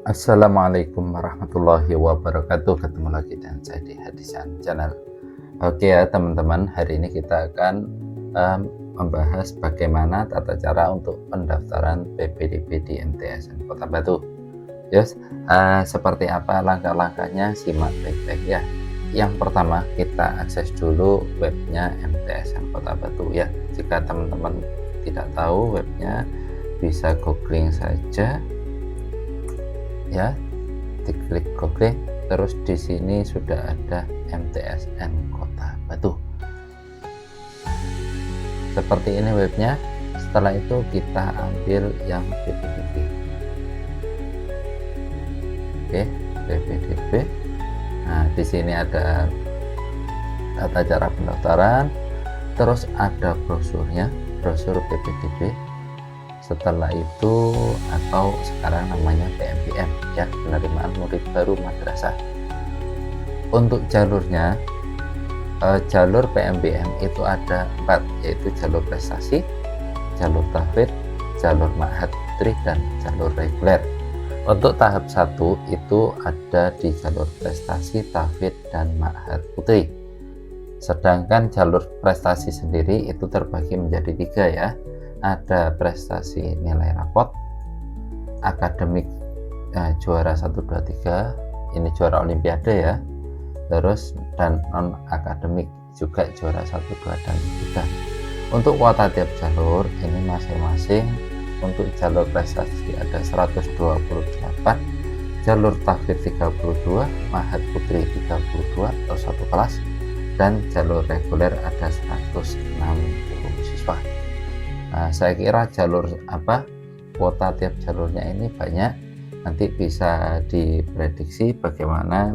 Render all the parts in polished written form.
Assalamualaikum warahmatullahi wabarakatuh. Ketemu lagi dan saya di Hadisan Channel. Oke ya teman-teman, hari ini kita akan membahas bagaimana tata cara untuk pendaftaran PPDB di MTSN Kota Batu. Yes, seperti apa langkah-langkahnya, simak baik-baik ya. Yang pertama, kita akses dulu webnya MTSN Kota Batu ya. Jika teman-teman tidak tahu webnya, bisa googling saja ya, diklik googling, terus di sini sudah ada MTSN Kota Batu. Seperti ini webnya. Setelah itu kita ambil yang PPDB. Oke, PPDB. Nah, di sini ada tata cara pendaftaran, terus ada brosurnya, brosur PPDB. Setelah itu, atau sekarang namanya PMBM ya, penerimaan murid baru madrasah. Untuk jalurnya, jalur PMBM itu ada 4, yaitu jalur prestasi, jalur tahfidz, jalur ma'had putri, dan jalur reguler. Untuk tahap 1 itu ada di jalur prestasi, tahfidz, dan ma'had putri. Sedangkan jalur prestasi sendiri itu terbagi menjadi 3 ya. Ada prestasi nilai rapot, akademik juara 1, 2, 3, ini juara olimpiade ya, terus dan non akademik juga juara 1, 2, dan 3. Untuk kuota tiap jalur ini masing-masing. Untuk jalur prestasi ada 128, jalur tahfidz 32, ma'had putri 32 atau 1 kelas, dan jalur reguler ada 160 siswa. Nah, saya kira jalur kuota tiap jalurnya ini banyak. Nanti bisa diprediksi bagaimana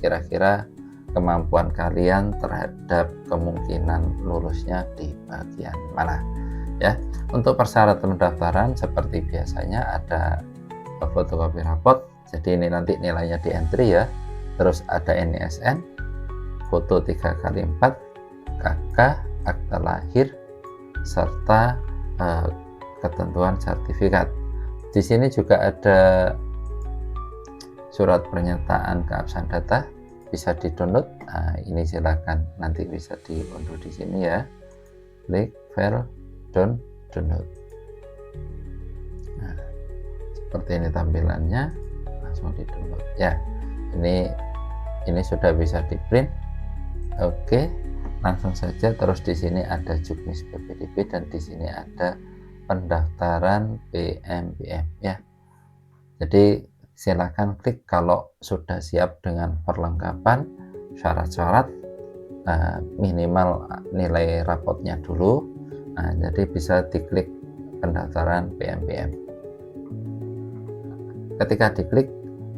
kira-kira kemampuan kalian terhadap kemungkinan lulusnya di bagian mana ya. Untuk persyaratan pendaftaran seperti biasanya ada fotokopi rapot, jadi ini nanti nilainya di entry ya. Terus ada NISN, foto 3x4, KK, akta lahir, serta ketentuan sertifikat. Di sini juga ada surat pernyataan keabsahan data, bisa di-download. Nah, ini silakan nanti bisa diunduh di sini ya. Klik file download. Nah, seperti ini tampilannya, langsung di-download ya. Ini sudah bisa di-print. Oke. Langsung saja, terus di sini ada juknis PPDB dan di sini ada pendaftaran PMBM ya. Jadi silakan klik kalau sudah siap dengan perlengkapan syarat-syarat, minimal nilai rapotnya dulu. Nah, jadi bisa diklik pendaftaran PMBM. Ketika diklik,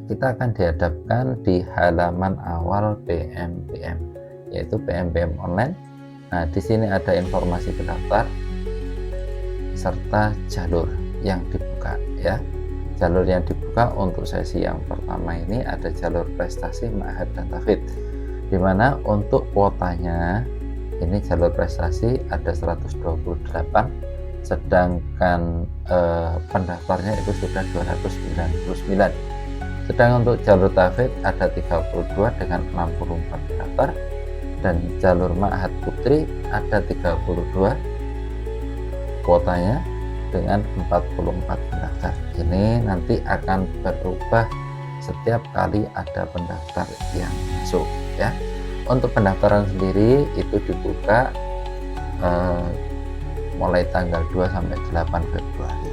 kita akan dihadapkan di halaman awal PMBM, yaitu PMBM online. Nah, di sini ada informasi pendaftar serta jalur yang dibuka ya. Jalur yang dibuka untuk sesi yang pertama ini ada jalur prestasi, ma'had, dan tahfidz, dimana untuk kuotanya ini jalur prestasi ada 128, sedangkan pendaftarnya itu sudah 299. Sedang untuk jalur tahfidz ada 32 dengan 64 pendaftar, dan jalur ma'had putri ada 32 kuotanya dengan 44 pendaftar. Ini nanti akan berubah setiap kali ada pendaftar yang masuk ya. Untuk pendaftaran sendiri itu dibuka mulai tanggal 2 sampai 8 Februari,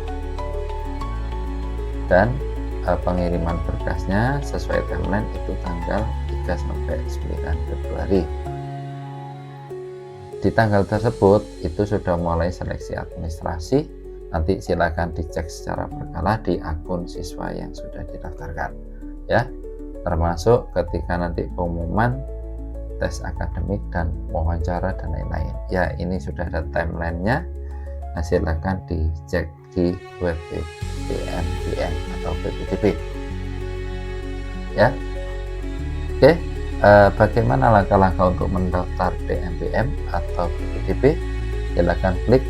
dan pengiriman berkasnya sesuai timeline itu tanggal 3 sampai 9 Februari. Di tanggal tersebut itu sudah mulai seleksi administrasi. Nanti silakan dicek secara berkala di akun siswa yang sudah didaftarkan ya, termasuk ketika nanti pengumuman tes akademik dan wawancara dan lain-lain ya. Ini sudah ada timelinenya. Nah, silakan dicek di web PMBM atau PPDB ya. Oke, bagaimana langkah-langkah untuk mendaftar PMBM atau PPDB? Silakan klik.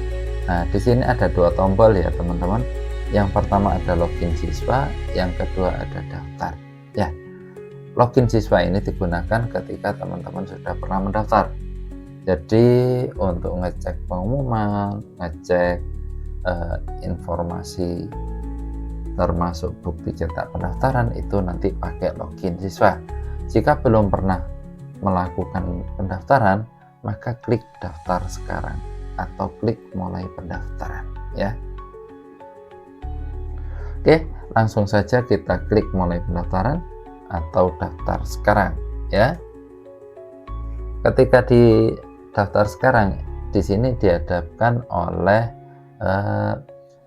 Nah, di sini ada 2 tombol ya teman-teman. Yang pertama ada login siswa, yang kedua ada daftar. Ya, login siswa ini digunakan ketika teman-teman sudah pernah mendaftar. Jadi untuk ngecek pengumuman, ngecek informasi termasuk bukti cetak pendaftaran itu nanti pakai login siswa. Jika belum pernah melakukan pendaftaran, maka klik daftar sekarang atau klik mulai pendaftaran ya. Oke, langsung saja kita klik mulai pendaftaran atau daftar sekarang ya. Ketika di daftar sekarang, di sini dihadapkan oleh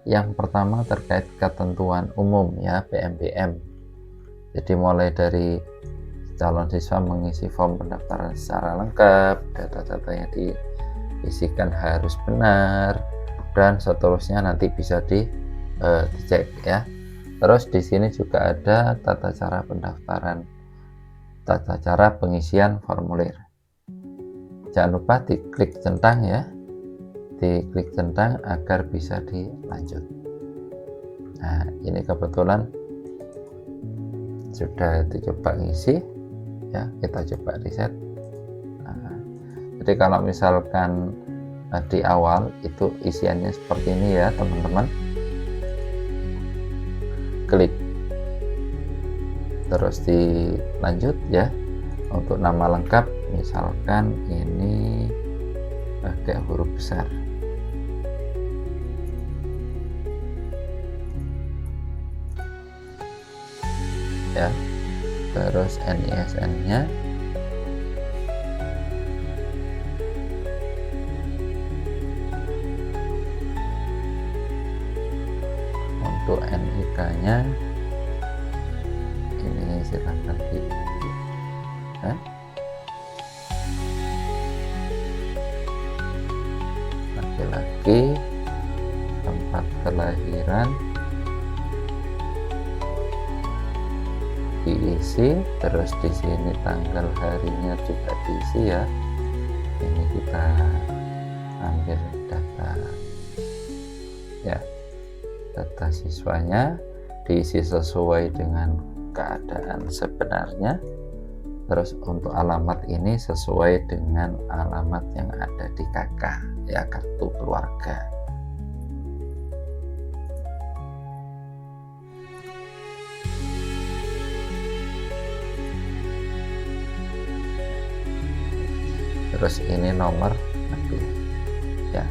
yang pertama terkait ketentuan umum ya, PMBM. Jadi mulai dari calon siswa mengisi form pendaftaran secara lengkap, data-data yang diisikan harus benar, dan seterusnya nanti bisa dicek ya. Terus di sini juga ada tata cara pendaftaran, tata cara pengisian formulir. Jangan lupa diklik centang ya, diklik centang agar bisa dilanjut. Nah, ini kebetulan sudah dicoba ngisi ya, kita coba reset. Nah, jadi kalau misalkan di awal itu isiannya seperti ini ya teman-teman, klik terus dilanjut ya. Untuk nama lengkap misalkan ini pakai huruf besar ya, terus NISN nya untuk NIK nya ini silahkan di laki-laki, tempat kelahiran diisi, terus di sini tanggal harinya juga diisi ya. Ini kita ambil data ya, data siswanya diisi sesuai dengan keadaan sebenarnya. Terus untuk alamat ini sesuai dengan alamat yang ada di KK ya, kartu keluarga. Terus ini nomor nanti ya,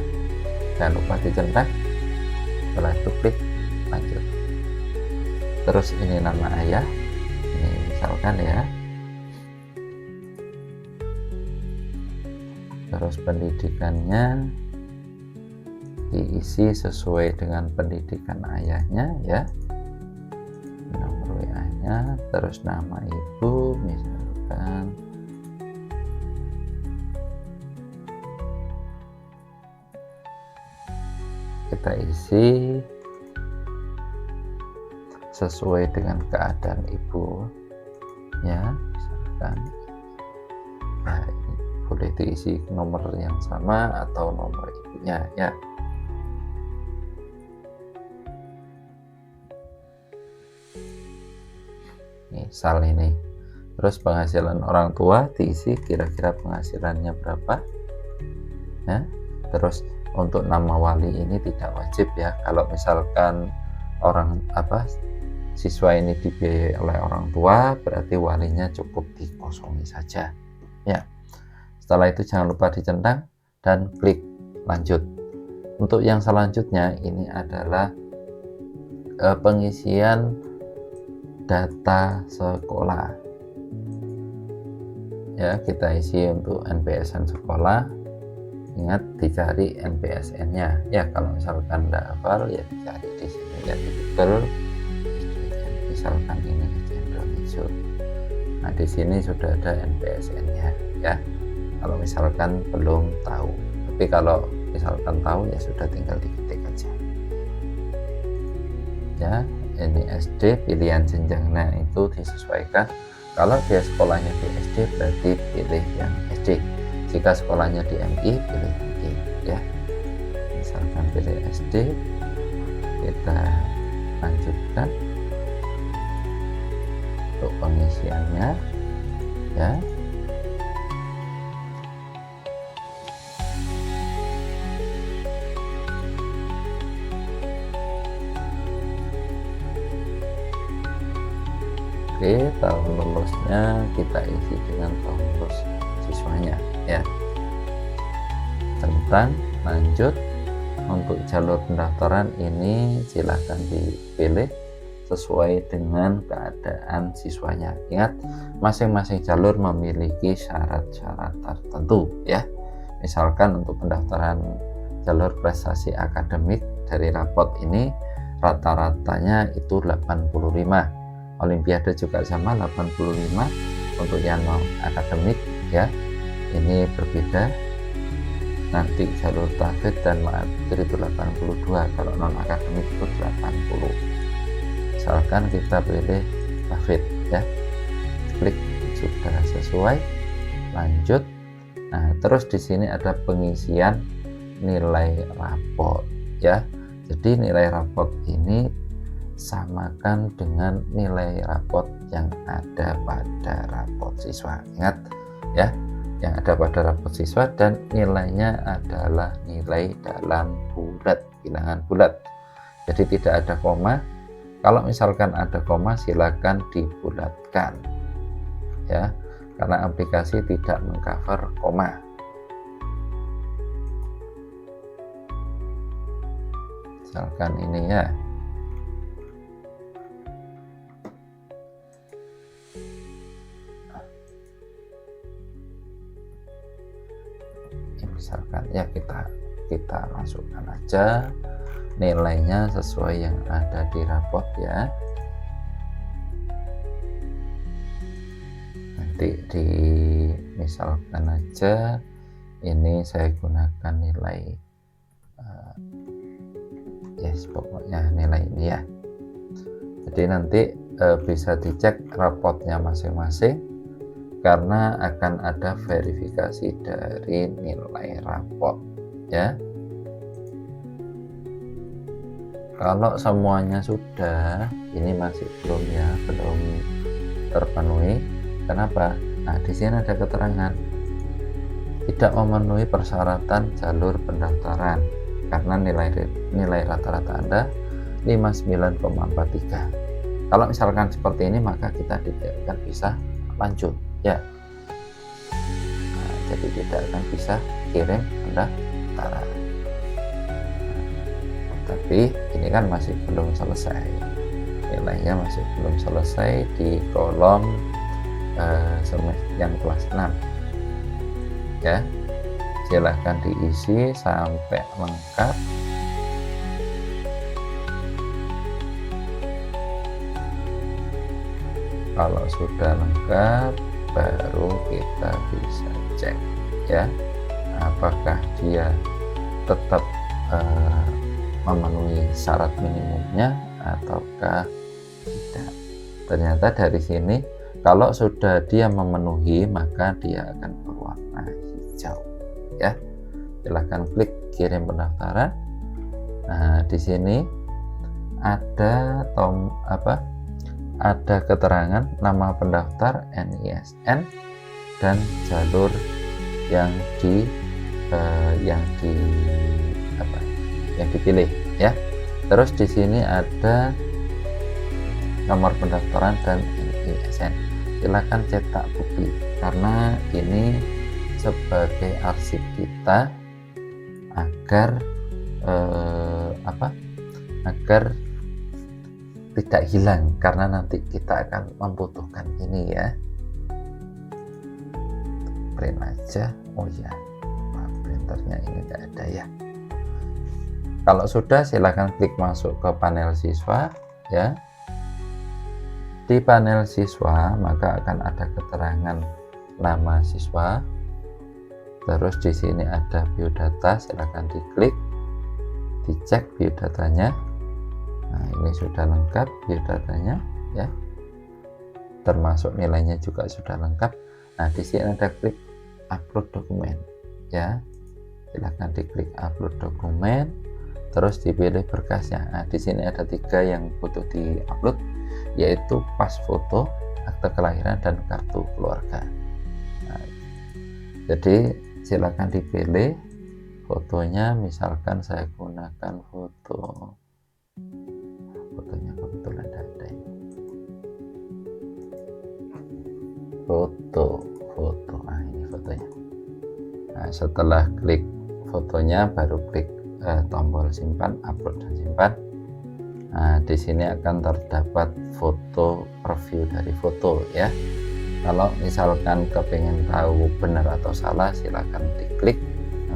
jangan lupa dicentang. Setelah itu klik lanjut. Terus ini nama ayah, ini misalkan ya. Terus pendidikannya diisi sesuai dengan pendidikan ayahnya ya, nomor WA-nya, terus nama ibu misalkan kita isi sesuai dengan keadaan ibu ya, misalkan nah, ini boleh diisi nomor yang sama atau nomor ibunya ya. Misal ini, terus penghasilan orang tua diisi kira-kira penghasilannya berapa ya. Terus untuk nama wali ini tidak wajib ya, kalau misalkan siswa ini dibiayai oleh orang tua, berarti walinya cukup dikosongi saja ya. Setelah itu jangan lupa dicentang dan klik lanjut. Untuk yang selanjutnya ini adalah pengisian data sekolah ya. Kita isi untuk NPSN sekolah, ingat dicari NPSN-nya ya. Kalau misalkan tidak hafal ya dicari di sini ya, di Google misalkan ini Indonesia. Nah di sini sudah ada NPSN-nya ya, kalau misalkan belum tahu. Tapi kalau misalkan tahu ya sudah tinggal diketik aja ya. Ini SD, pilihan jenjangnya itu disesuaikan. Kalau dia sekolahnya di SD berarti pilih yang SD, jika sekolahnya di MI pilih MI ya. Misalkan pilih SD, kita Oke, tahun lulusnya kita isi dengan tahun lulus siswanya ya. Tentang lanjut. Untuk jalur pendaftaran ini silahkan dipilih sesuai dengan keadaan siswanya. Ingat, masing-masing jalur memiliki syarat-syarat tertentu ya. Misalkan untuk pendaftaran jalur prestasi akademik dari rapot ini rata-ratanya itu 85. Olimpiade juga sama 85 untuk yang non akademik ya. Ini berbeda. Nanti jalur tahfidz dan ma'adir itu 82, kalau non akademik itu 80. Misalkan kita pilih tahfidz ya, klik sudah sesuai, lanjut. Nah, terus di sini ada pengisian nilai rapot ya. Jadi nilai rapot ini samakan dengan nilai rapot yang ada pada rapot siswa. Ingat ya, yang ada pada rapot siswa dan nilainya adalah nilai dalam bulat, bilangan bulat. Jadi tidak ada koma. Kalau misalkan ada koma silakan dibulatkan ya, karena aplikasi tidak mengcover koma. Misalkan ini ya, misalkan ya kita masukkan aja nilainya sesuai yang ada di rapot ya. Nanti misalkan aja ini saya gunakan nilai yes, pokoknya nilai ini ya. Jadi nanti bisa dicek rapotnya masing-masing karena akan ada verifikasi dari nilai rapot ya. Kalau semuanya sudah, ini masih belum ya, belum terpenuhi. Kenapa? Nah, di sini ada keterangan tidak memenuhi persyaratan jalur pendaftaran karena nilai rata-rata Anda 59,43. Kalau misalkan seperti ini maka kita tidak akan bisa lanjut ya. Nah, jadi tidak akan bisa kirim pendaftaran. Tapi ini kan masih belum selesai, nilainya masih belum selesai di kolom yang kelas 6 ya. Silahkan diisi sampai lengkap. Kalau sudah lengkap baru kita bisa cek ya, apakah dia tetap memenuhi syarat minimumnya ataukah tidak. Ternyata dari sini kalau sudah dia memenuhi maka dia akan berwarna hijau ya. Silahkan klik kirim pendaftaran. Nah, di sini ada ada keterangan nama pendaftar, NISN, dan jalur yang dipilih ya. Terus di sini ada nomor pendaftaran dan NISN. Silakan cetak bukti karena ini sebagai arsip kita agar agar tidak hilang, karena nanti kita akan membutuhkan ini ya. Print aja. Oh ya, printernya ini tidak ada ya. Kalau sudah silakan klik masuk ke panel siswa ya. Di panel siswa maka akan ada keterangan nama siswa. Terus di sini ada biodata, silakan diklik, dicek biodatanya. Nah, ini sudah lengkap biodatanya ya. Termasuk nilainya juga sudah lengkap. Nah, di sini ada klik upload dokumen ya. Silakan diklik upload dokumen. Terus dipilih berkasnya. Nah, di sini ada 3 yang butuh diupload, yaitu pas foto, akte kelahiran, dan kartu keluarga. Nah, jadi silakan dipilih fotonya. Misalkan saya gunakan fotonya kebetulan ada ini. foto. Nah, ini fotonya. Nah, setelah klik fotonya baru klik tombol simpan, upload dan simpan. Nah, di sini akan terdapat foto, review dari foto ya. Kalau misalkan kepengen tahu benar atau salah, silakan diklik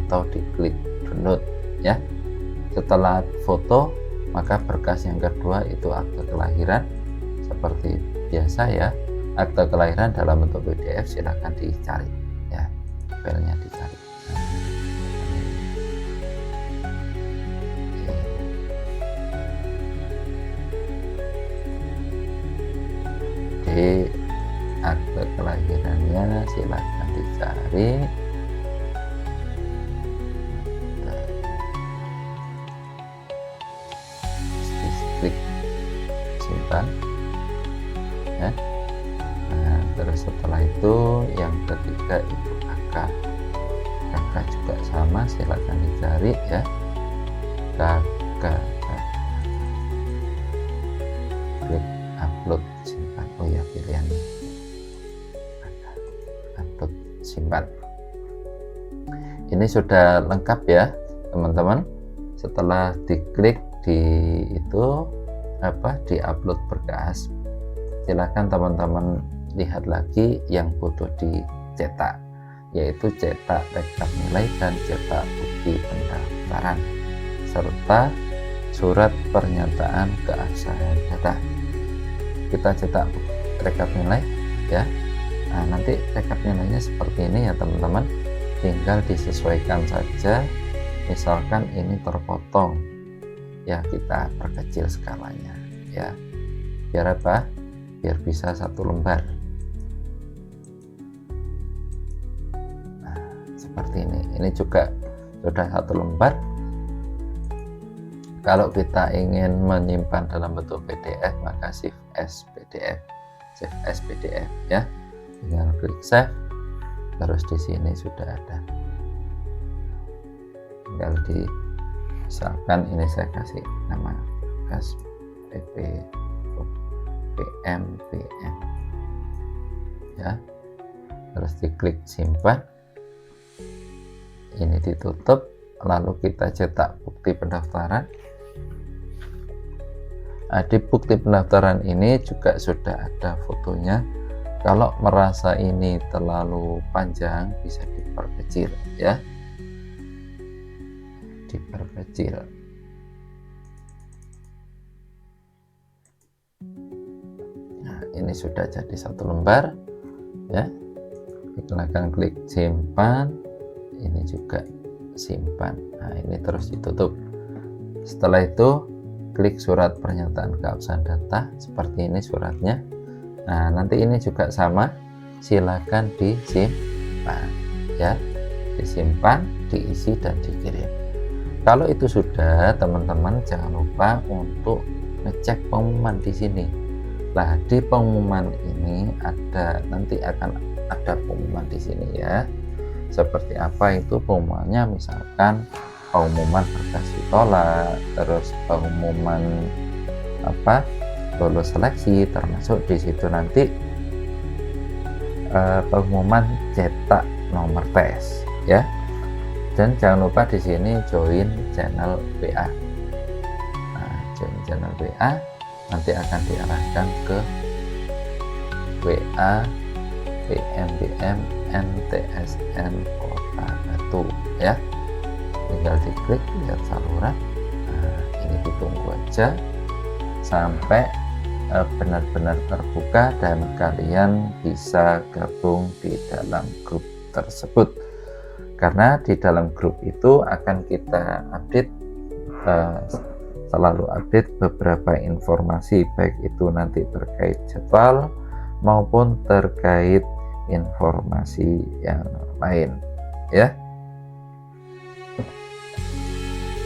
atau diklik download ya. Setelah foto, maka berkas yang kedua itu akte kelahiran. Seperti biasa ya, akte kelahiran dalam bentuk PDF silakan dicari ya, filenya dicari. Di akte kelahirannya silakan dicari. Klik simpan ya. Nah, terus setelah itu yang ketiga itu kakak juga sama, silakan dicari ya, kakak. Klik upload simpan. Oh ya, pilihannya upload simpan. Ini sudah lengkap ya teman-teman. Setelah diklik di itu di upload berkas, silakan teman-teman lihat lagi yang butuh dicetak, yaitu cetak rekap nilai dan cetak bukti pendaftaran serta surat pernyataan keabsahan data. Kita cetak rekap nilai ya. Nah, nanti rekap nilainya seperti ini ya teman-teman, tinggal disesuaikan saja. Misalkan ini terpotong ya, kita perkecil skalanya ya, biar apa, biar bisa 1 lembar. Nah, seperti ini juga sudah 1 lembar. Kalau kita ingin menyimpan dalam bentuk PDF, maka save as PDF ya, tinggal klik save. Terus di sini sudah ada, tinggal di, misalkan ini saya kasih nama bekas PM ya, terus diklik simpan, ini ditutup, lalu kita cetak bukti pendaftaran. Nah, di bukti pendaftaran ini juga sudah ada fotonya. Kalau merasa ini terlalu panjang, bisa diperkecil ya, diperkecil. Nah, ini sudah jadi 1 lembar ya. Silakan klik simpan, ini juga simpan. Nah, ini terus ditutup. Setelah itu klik surat pernyataan keabsahan data, seperti ini suratnya. Nah, nanti ini juga sama, silakan disimpan ya, disimpan, diisi dan dikirim. Kalau itu sudah, teman-teman jangan lupa untuk ngecek pengumuman di sini. Nah, di pengumuman ini nanti akan ada pengumuman di sini ya. Seperti apa itu pengumumannya? Misalkan pengumuman berkas ditolak, terus pengumuman lolos seleksi, termasuk di situ nanti pengumuman cetak nomor tes ya. Dan jangan lupa di sini join channel WA. Nah, join channel WA nanti akan diarahkan ke WA PMBM NTSN Kota Batu ya. Tinggal diklik, lihat saluran. Nah, ini ditunggu aja sampai benar-benar terbuka dan kalian bisa gabung di dalam grup tersebut. Karena di dalam grup itu akan kita update, selalu update beberapa informasi, baik itu nanti terkait jadwal maupun terkait informasi yang lain ya.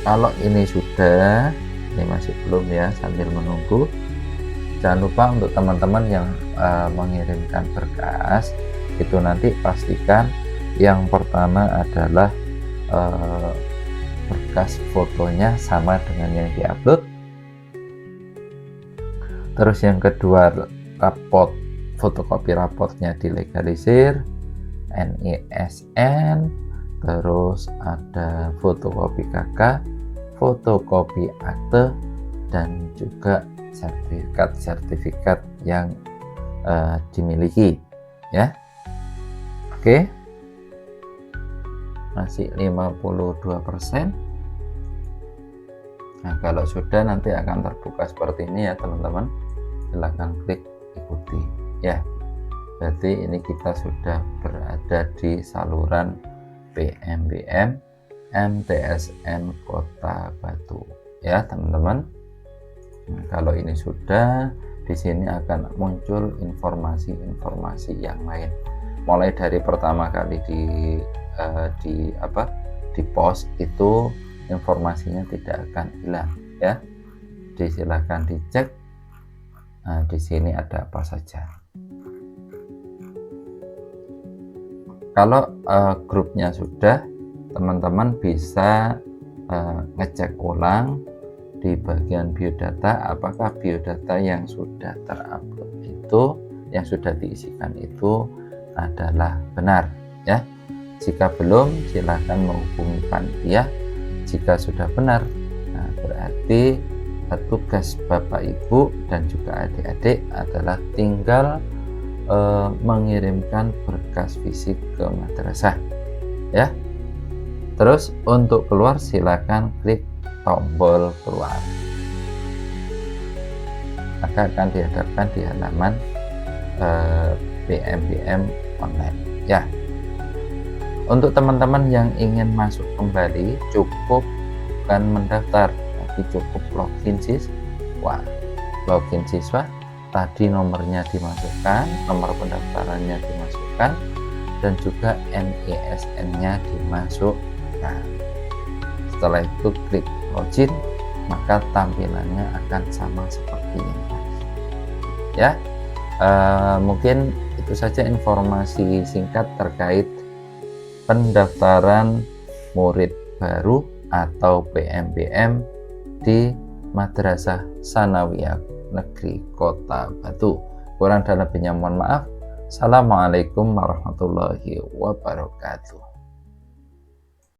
Kalau ini sudah, ini masih belum ya, sambil menunggu. Jangan lupa untuk teman-teman yang mengirimkan berkas itu nanti pastikan yang pertama adalah berkas fotonya sama dengan yang diupload. Terus yang kedua rapot fotokopi raportnya dilegalisir, NISN, terus ada fotokopi KK, fotokopi akte, dan juga sertifikat-sertifikat yang dimiliki, ya. Oke, masih 52%. Nah, kalau sudah nanti akan terbuka seperti ini ya teman-teman, silahkan klik ikuti ya. Berarti ini kita sudah berada di saluran PMBM MTSN Kota Batu ya teman-teman. Nah, kalau ini sudah, di sini akan muncul informasi-informasi yang lain. Mulai dari pertama kali di post itu informasinya tidak akan hilang ya. Silahkan dicek. Nah, di sini ada apa saja. Kalau grupnya sudah, teman-teman bisa ngecek ulang di bagian biodata apakah biodata yang sudah terupload itu, yang sudah diisikan itu adalah benar ya. Jika belum, silahkan menghubungi panitia. Jika sudah benar, nah berarti tugas Bapak Ibu dan juga adik-adik adalah tinggal mengirimkan berkas fisik ke madrasah ya. Terus untuk keluar silakan klik tombol keluar, maka akan dihadapkan di halaman PMBM online ya. Untuk teman-teman yang ingin masuk kembali, cukup bukan mendaftar tapi cukup login siswa. Login siswa tadi nomornya dimasukkan, nomor pendaftarannya dimasukkan, dan juga NISN-nya dimasukkan. Setelah itu klik login, maka tampilannya akan sama seperti yang tadi ya. Mungkin itu saja informasi singkat terkait pendaftaran murid baru atau PMBM di Madrasah Sanawiyah Negeri Kota Batu. Kurang dan lebihnya mohon maaf. Assalamualaikum warahmatullahi wabarakatuh.